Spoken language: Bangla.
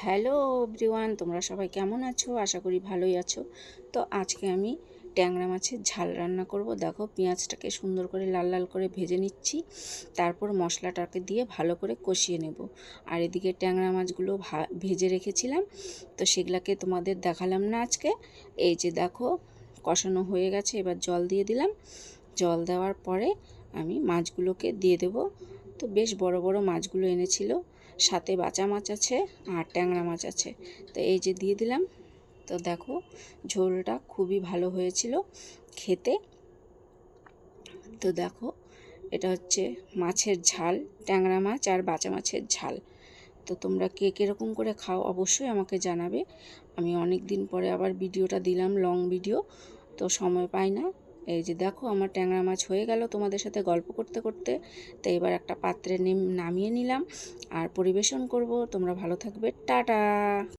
হ্যালো এভরিওয়ান, তোমরা সবাই কেমন আছো? আশা করি ভালোই আছো। তো আজকে আমি ট্যাংরা মাছের ঝাল রান্না করব। দেখো, পেঁয়াজটাকে সুন্দর করে লাল লাল করে ভেজে নিচ্ছি, তারপর মশলাটাকে দিয়ে ভালো করে কষিয়ে নেব। আর এদিকে ট্যাংরা মাছগুলো ভেজে রেখেছিলাম, তো সেগুলাকে তোমাদের দেখালাম না আজকে। এই যে দেখো, কষানো হয়ে গেছে, এবার জল দিয়ে দিলাম। জল দেওয়ার পরে আমি মাছগুলোকে দিয়ে দেব। তো বেশ বড় বড় মাছগুলো এনেছিল, সাথে বাঁচা মাছ আছে আর ট্যাংরা মাছ আছে। তো এই যে দিয়ে দিলাম। তো দেখো, ঝোলটা খুবই ভালো হয়েছিল খেতে। তো দেখো, এটা হচ্ছে মাছের ঝাল, ট্যাংরা মাছ আর বাঁচা মাছের ঝাল। তো তোমরা কে কীরকম করে খাও অবশ্যই আমাকে জানাবে। আমি অনেক দিন পরে আবার ভিডিওটা দিলাম, লং ভিডিও, তো সময় পাই না। এই যে দেখো, আমার ট্যাংরা মাছ হয়ে গেল তোমাদের সাথে গল্প করতে করতে। তো এবার একটা পাত্রে নামিয়ে নিলাম আর পরিবেশন করব। তোমরা ভালো থাকবে, টাটা।